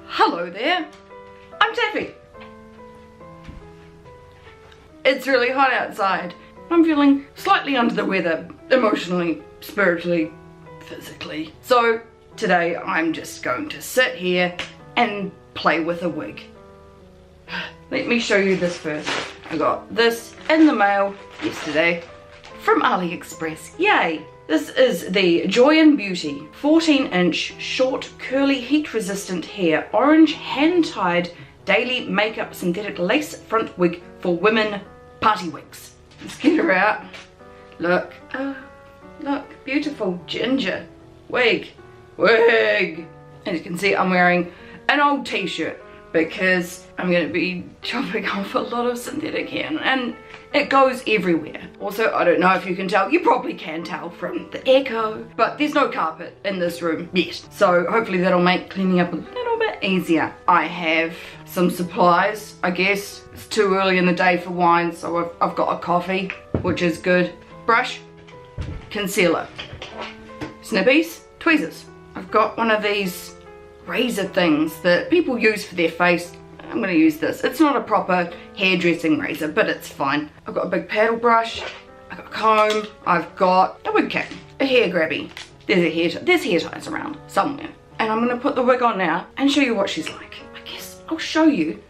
Hello there, I'm Taffy. It's really hot outside. I'm feeling slightly under the weather, emotionally, spiritually, physically. So today I'm just going to sit here and play with a wig. Let me show you this first. I got this in the mail yesterday from AliExpress. Yay! This is the Joy and Beauty 14-inch short curly heat resistant hair orange hand-tied daily makeup synthetic lace front wig for women party wigs. Let's get her out. Look, look, beautiful ginger wig. As you can see, I'm wearing an old t-shirt because I'm going to be chopping off a lot of synthetic hair and it goes everywhere. Also, I don't know if you can tell, you probably can tell from the echo, but there's no carpet in this room yet. So hopefully that'll make cleaning up a little bit easier. I have some supplies, I guess. It's too early in the day for wine, so I've got a coffee, which is good. Brush, concealer, snippies, tweezers. I've got one of these razor things that people use for their face. I'm going to use this. It's not a proper hairdressing razor, but it's fine. I've got a big paddle brush, I've got a comb, I've got a wig cap, a hair grabby. There's hair ties around somewhere. And I'm going to put the wig on now and show you what she's like. I guess I'll show you.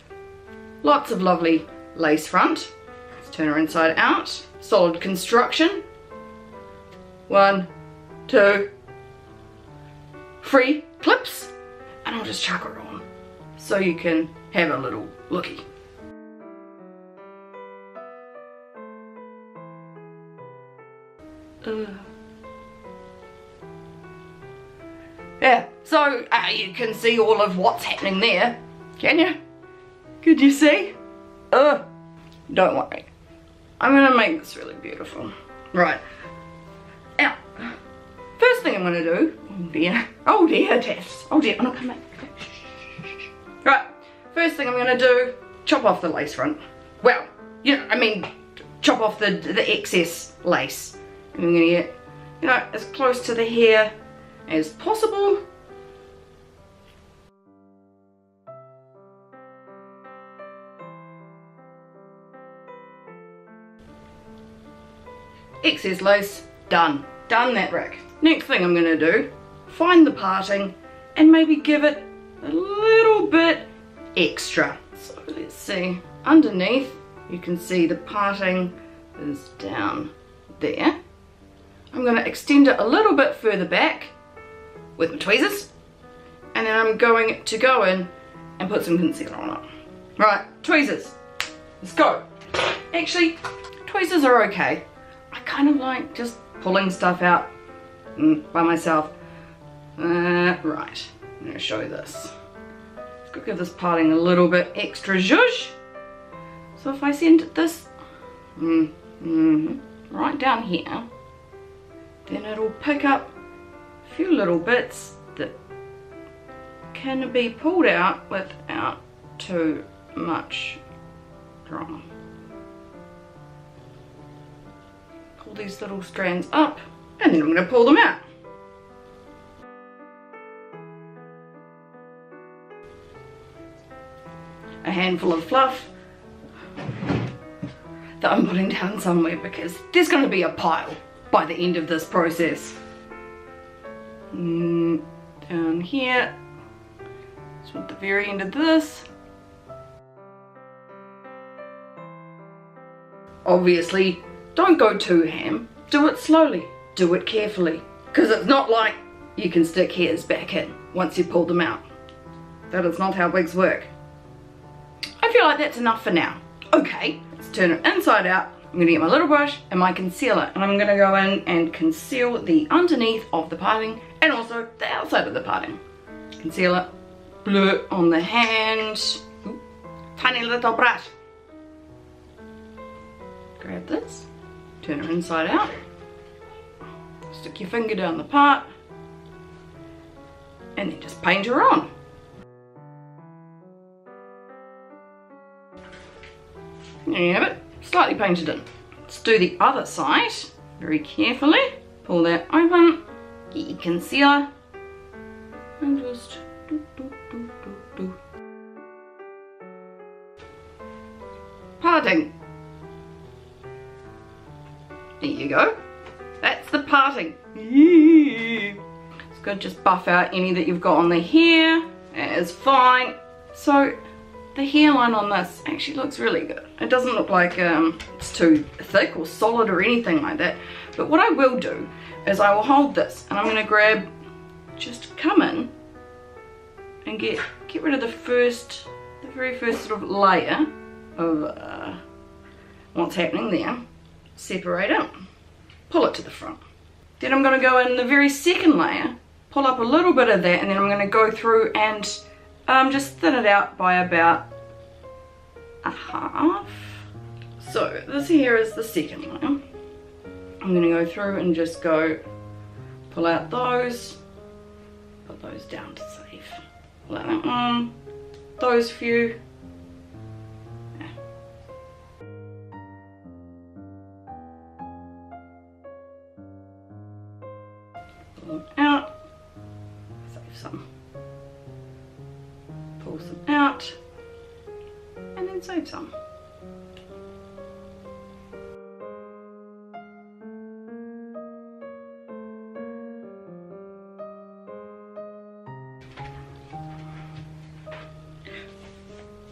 Lots of lovely lace front. Let's turn her inside out. Solid construction. 1, 2, 3 clips. And I'll just chuck her on so you can have a little looky. Yeah, so you can see all of what's happening there, can you? Could you see? Don't worry. I'm gonna make this really beautiful. Right. Now, first thing I'm gonna do, oh dear, Taffs. Oh dear, I'm not coming. Right, first thing I'm gonna do, chop off the lace front. Well, chop off the excess lace. And I'm gonna get, as close to the hair as possible. Excess lace, done. Done that rack. Next thing I'm gonna do, find the parting and maybe give it a little bit extra. So let's see, underneath you can see the parting is down there. I'm going to extend it a little bit further back with my tweezers and then I'm going to go in and put some concealer on it. Right, tweezers, let's go. Actually, tweezers are okay. I kind of like just pulling stuff out by myself. Right, I'm going to show you this. Let's go give this parting a little bit extra zhuzh. So if I send this right down here, then it'll pick up a few little bits that can be pulled out without too much drama. Pull these little strands up and then I'm going to pull them out. A handful of fluff that I'm putting down somewhere because there's going to be a pile by the end of this process. Down here, so at the very end of this. Obviously, don't go too ham. Do it slowly, do it carefully, because it's not like you can stick hairs back in once you pull them out. That is not how wigs work. I feel like that's enough for now. Okay, let's turn it inside out. I'm going to get my little brush and my concealer and I'm going to go in and conceal the underneath of the parting and also the outside of the parting. Concealer, blur on the hand. Ooh, tiny little brush. Grab this, turn her inside out, stick your finger down the part and then just paint her on. There you have it, slightly painted in. Let's do the other side very carefully. Pull that open, get your concealer, and just do. parting. There you go. That's the parting. It's good, just buff out any that you've got on the hair. That is fine. So the hairline on this actually looks really good. It doesn't look like it's too thick or solid or anything like that. But what I will do is I will hold this and I'm going to grab, just come in and get rid of the very first sort of layer of what's happening there. Separate it, pull it to the front. Then I'm going to go in the very second layer, pull up a little bit of that, and then I'm going to go through and just thin it out by about a half. So this here is the second layer. I'm going to go through and just go pull out those, put those down to save. Pull out that one, those few. Pull them out, save some, pull some out, and then save some.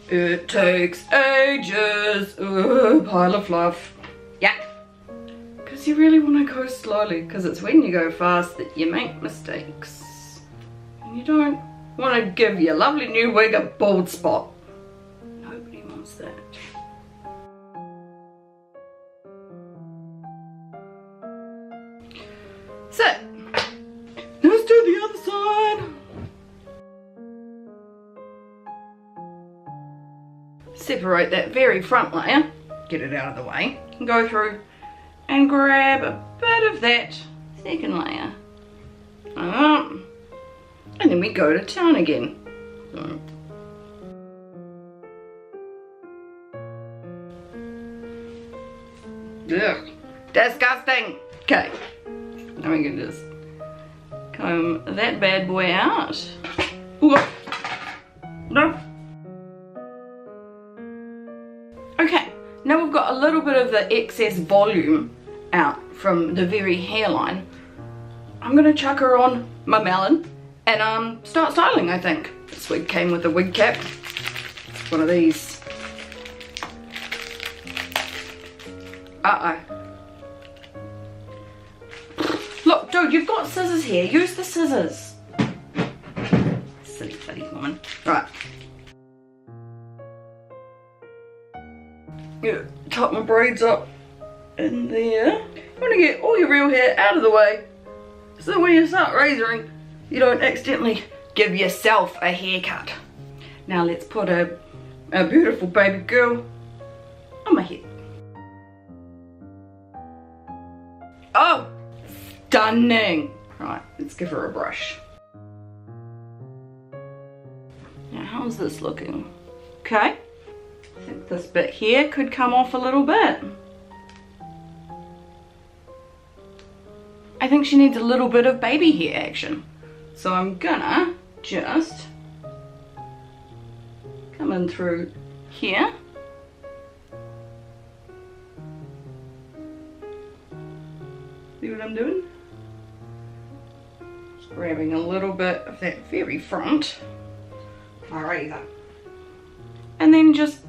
It takes ages, pile of fluff. Yeah. Because you really want to go slowly, because it's when you go fast that you make mistakes. And you don't want to give your lovely new wig a bald spot. Nobody wants that. So, let's do the other side. Separate that very front layer, get it out of the way, and go through and grab a bit of that second layer. And then we go to town again. So. Ugh, disgusting. Okay, now we can just comb that bad boy out. Ooh. No. Okay, now we've got a little bit of the excess volume out from the very hairline. I'm gonna chuck her on my melon and start styling, I think. This wig came with a wig cap. It's one of these. Uh-oh. Look, dude, you've got scissors here. Use the scissors. Silly bloody woman. Right. Yeah, tuck my braids up in there. You want to get all your real hair out of the way, so when you start razoring, you don't accidentally give yourself a haircut. Now let's put a beautiful baby girl on my head. Oh, stunning. Right, let's give her a brush. Now how's this looking? Okay. I think this bit here could come off a little bit. I think she needs a little bit of baby hair action. So I'm gonna just come in through here. See what I'm doing? Just grabbing a little bit of that very front razor. And then just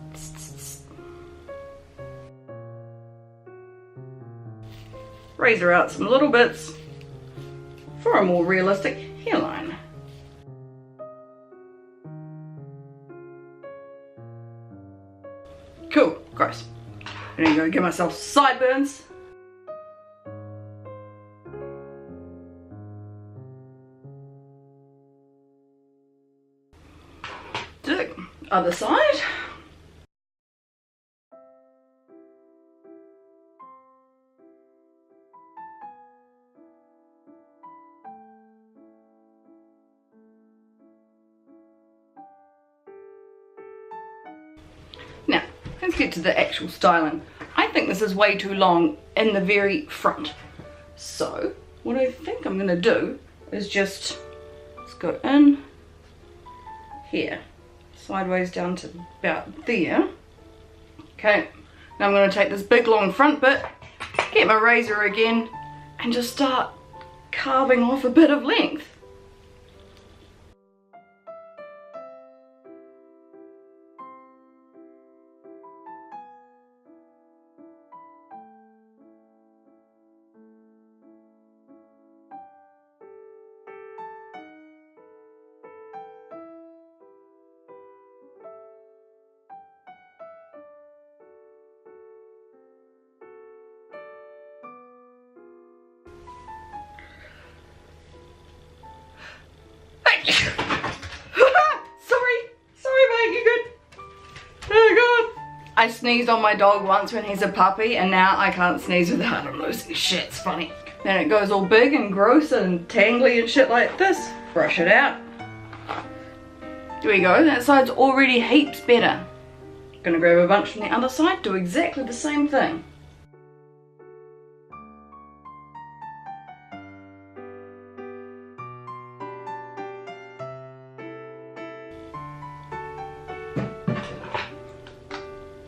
razor out some little bits for a more realistic hairline. Cool, gross. I'm gonna give myself sideburns. Other side. Now, let's get to the actual styling. I think this is way too long in the very front. So, what I think I'm going to do is just, let's go in here, sideways down to about there. Okay, Now I'm going to take this big long front bit, get my razor again, and just start carving off a bit of length. Sorry mate, you good? Oh god. I sneezed on my dog once when he's a puppy, and now I can't sneeze without him losing shit. It's funny. Then it goes all big and gross and tangly and shit like this. Brush it out. There we go, that side's already heaps better. Gonna grab a bunch from the other side, do exactly the same thing.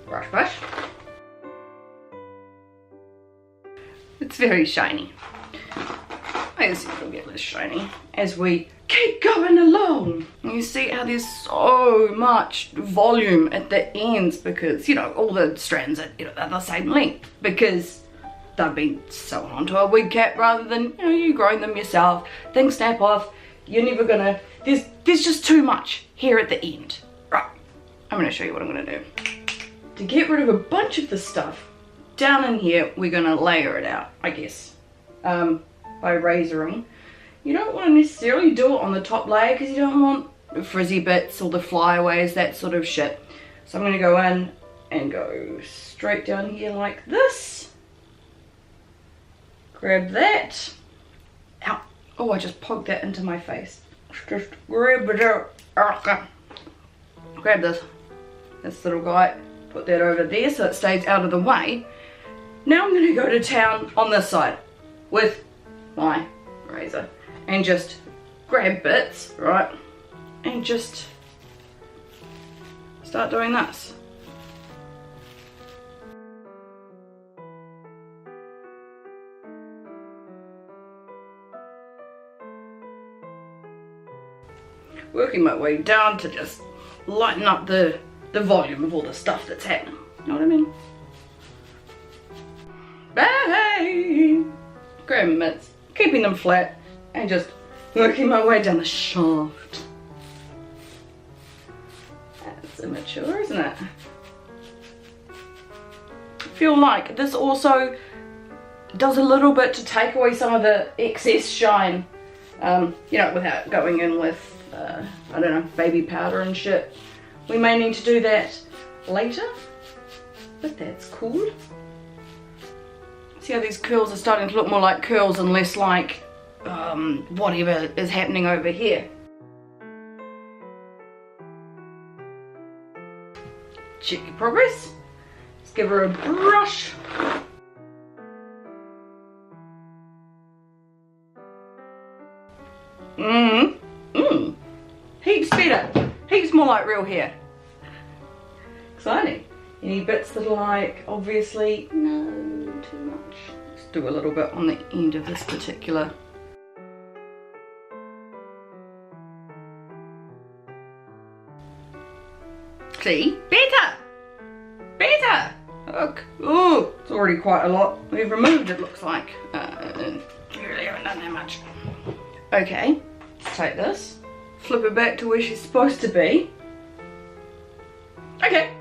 Brush, brush. It's very shiny. I guess it'll get less shiny as we keep going along. And you see how there's so much volume at the ends because, you know, all the strands are, you know, they're the same length because they've been sewn onto a wig cap rather than, you know, you growing them yourself. Things snap off. You're never gonna, there's just too much here at the end. Right, I'm gonna show you what I'm gonna do. To get rid of a bunch of the stuff down in here, we're gonna layer it out, I guess, by razoring. You don't want to necessarily do it on the top layer because you don't want the frizzy bits or the flyaways, that sort of shit. So I'm gonna go in and go straight down here like this. Grab that. Ow. Oh, I just poked that into my face. Just grab it out. Okay. Grab this little guy. Put that over there so it stays out of the way. Now I'm going to go to town on this side with my razor and just grab bits, right, and just start doing this. Working my way down to just lighten up the volume of all the stuff that's happening. You know what I mean? Bye! Grabbing mitts, keeping them flat, and just working my way down the shaft. That's immature, isn't it? I feel like this also does a little bit to take away some of the excess shine. You know, without going in with, I don't know, baby powder and shit. We may need to do that later, but that's cool. See how these curls are starting to look more like curls and less like whatever is happening over here. Check your progress. Let's give her a brush. Heaps better. Heaps more like real hair. Exciting. Any bits that are like, obviously, no, too much. Let's do a little bit on the end of this particular. See? Better! Better! Look. Oh, it's already quite a lot. We've removed it, looks like. We really haven't done that much. Okay, let's take this. Flip it back to where she's supposed to be. Okay,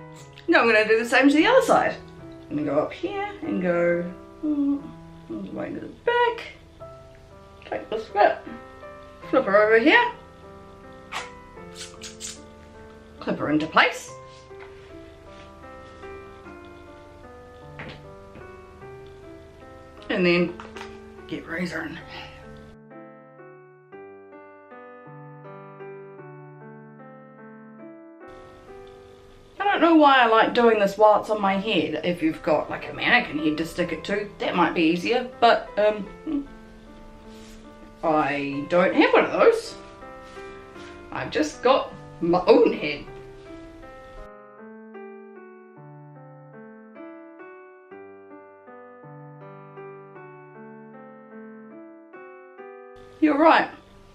now I'm going to do the same to the other side. I'm going to go up here and go all the way to the back. Take this bit, flip her over here, clip her into place. And then get razoring. I don't know why I like doing this while it's on my head. If you've got like a mannequin head to stick it to, that might be easier, but I don't have one of those. I've just got my own head. you're right.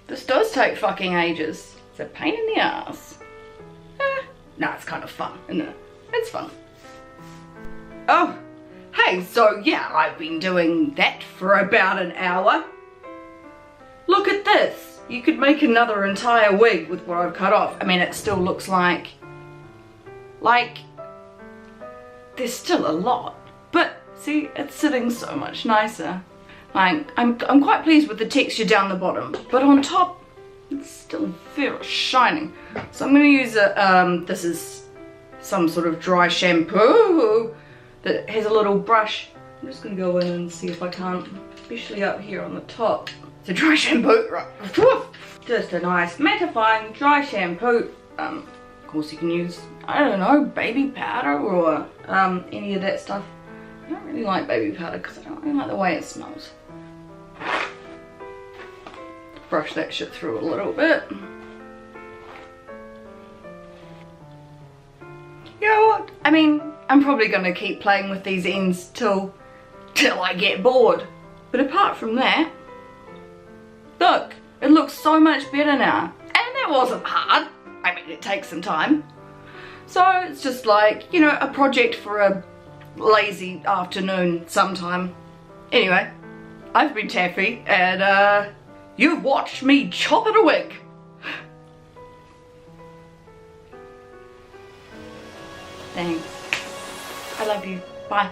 This does take fucking ages. It's a pain in the ass. Nah, it's kind of fun, isn't it? It's fun. Oh, hey, so yeah, I've been doing that for about an hour. Look at this. You could make another entire wig with what I've cut off. I mean, it still looks like there's still a lot, but see, it's sitting so much nicer. Like, I'm quite pleased with the texture down the bottom, but on top, it's still very shiny. So I'm gonna use this is some sort of dry shampoo that has a little brush. I'm just gonna go in and see if I can't, especially up here on the top. It's a dry shampoo, right? Just a nice mattifying dry shampoo. Of course you can use, I don't know, baby powder or any of that stuff. I don't really like baby powder because I don't really like the way it smells. Brush that shit through a little bit. You know what? I mean, I'm probably going to keep playing with these ends till I get bored. But apart from that, look, it looks so much better now. And that wasn't hard. I mean, it takes some time. So it's just like, you know, a project for a lazy afternoon sometime. Anyway, I've been Taffy, and you've watched me chop at a wig. Thanks. I love you. Bye.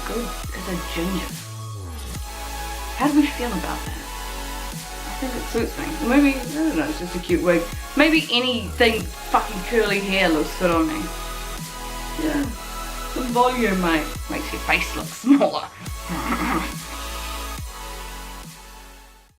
Good as a ginger. How do we feel about that? I think it suits me. Maybe, I don't know, it's just a cute wig. Maybe anything fucking curly hair looks good on me. Yeah. Some volume, mate. Makes your face look smaller.